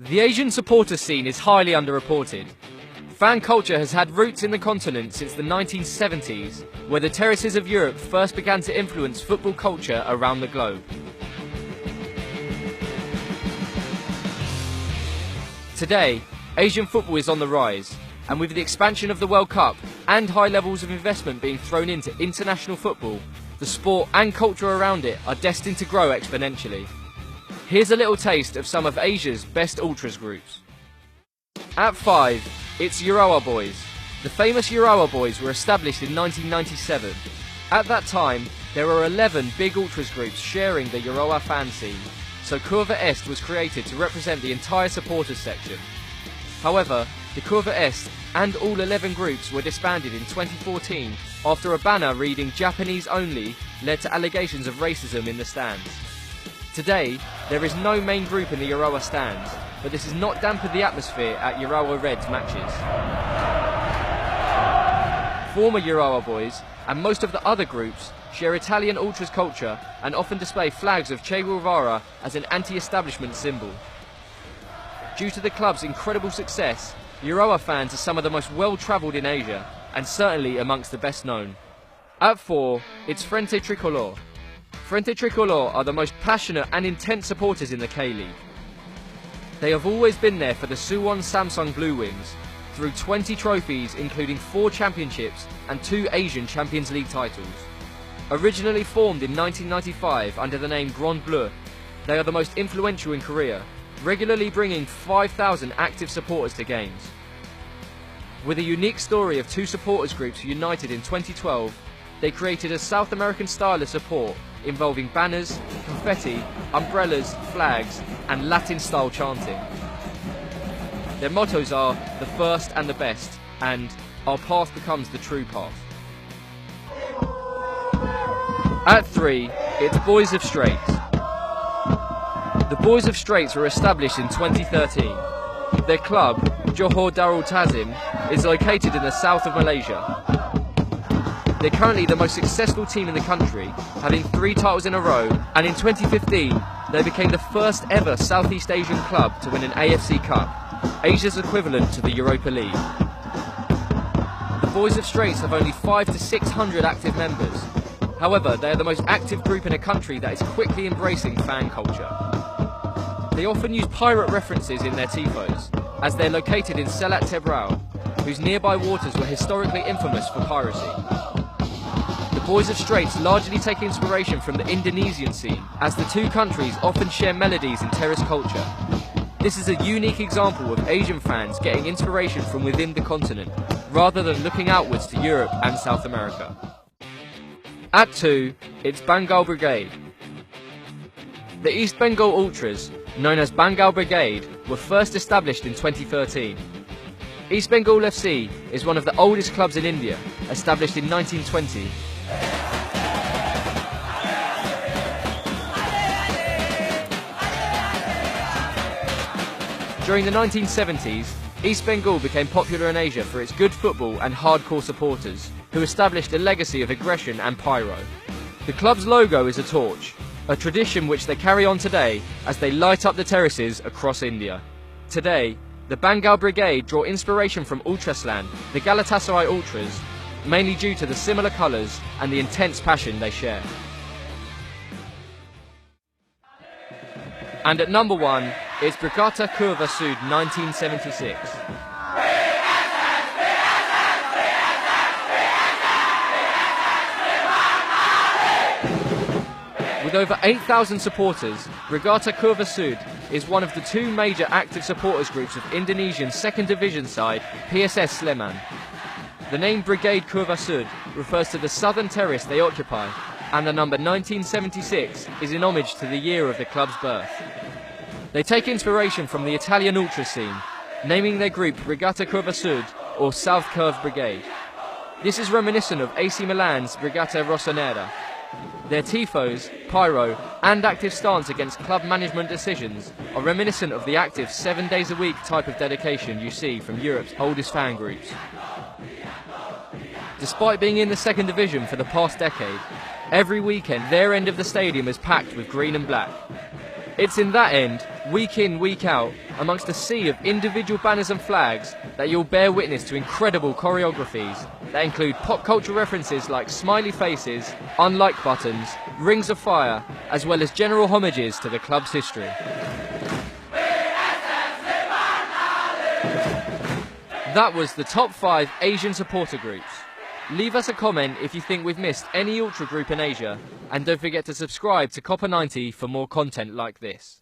The Asian supporter scene is highly underreported. Fan culture has had roots in the continent since the 1970s, where the terraces of Europe first began to influence football culture around the globe. Today, Asian football is on the rise, and with the expansion of the World Cup and high levels of investment being thrown into international football, the sport and culture around it are destined to grow exponentially. Here's a little taste of some of Asia's best ultras groups. At 5, it's Urawa Boys. The famous Urawa Boys were established in 1997. At that time, there were 11 big ultras groups sharing the Urawa fan scene, so Curva Est was created to represent the entire supporters section. However, the Curva Est and all 11 groups were disbanded in 2014 after a banner reading Japanese only led to allegations of racism in the stands. Today, there is no main group in the Urawa stands, but this has not dampened the atmosphere at Urawa Reds matches. Former Urawa Boys and most of the other groups share Italian ultras culture and often display flags of Che Guevara as an anti-establishment symbol. Due to the club's incredible success, Urawa fans are some of the most well-travelled in Asia, and certainly amongst the best known. At 4, it's Frente Tricolor. Frente Tricolor are the most passionate and intense supporters in the K-League. They have always been there for the Suwon Samsung Blue Wings, through 20 trophies including 4 championships and 2 Asian Champions League titles. Originally formed in 1995 under the name Grand Bleu, they are the most influential in Korea, regularly bringing 5,000 active supporters to games. With a unique story of 2 supporters groups united in 2012, they created a South American style of support involving banners, confetti, umbrellas, flags and Latin style chanting. Their mottos are the first and the best and our path becomes the true path. At 3, it's Boys of Straits. The Boys of Straits were established in 2013. Their club, Johor Darul Tazim, is located in the south of Malaysia. They're currently the most successful team in the country, having 3 titles in a row, and in 2015 they became the first ever Southeast Asian club to win an AFC Cup, Asia's equivalent to the Europa League. The Boys of Straits have only 500 to 600 active members. However, they are the most active group in a country that is quickly embracing fan culture. They often use pirate references in their tifos, as they're located in Selat Tebrau, whose nearby waters were historically infamous for piracy. The Boys of Straits largely take inspiration from the Indonesian scene, as the 2 countries often share melodies in terrace culture. This is a unique example of Asian fans getting inspiration from within the continent, rather than looking outwards to Europe and South America. At 2, it's Bengal Brigade. The East Bengal Ultras, known as Bengal Brigade, were first established in 2013. East Bengal FC is one of the oldest clubs in India, established in 1920. During the 1970s, East Bengal became popular in Asia for its good football and hardcore supporters, who established a legacy of aggression and pyro. The club's logo is a torch, a tradition which they carry on today as they light up the terraces across India. Today, the Bengal Brigade draw inspiration from Ultrasland, the Galatasaray Ultras, mainly due to the similar colours and the intense passion they share. And at number 1, it's Brigata Curva Sud 1976. With over 8,000 supporters, Brigata Curva Sud is one of the 2 major active supporters groups of Indonesian 2nd Division side PSS Sleman. The name Brigade Curva Sud refers to the southern terrace they occupy, and the number 1976 is in homage to the year of the club's birth. They take inspiration from the Italian ultra scene, naming their group Brigata Curva Sud or South Curve Brigade. This is reminiscent of AC Milan's Brigata Rossonera. Their tifos, pyro and active stance against club management decisions are reminiscent of the active 7 days a week type of dedication you see from Europe's oldest fan groups. Despite being in the 2nd Division for the past decade, every weekend their end of the stadium is packed with green and black. It's in that end week in, week out, amongst a sea of individual banners and flags, that you'll bear witness to incredible choreographies that include pop culture references like smiley faces, unlike buttons, rings of fire, as well as general homages to the club's history. That was the top 5 Asian supporter groups. Leave us a comment if you think we've missed any ultra group in Asia, and don't forget to subscribe to Copper 90 for more content like this.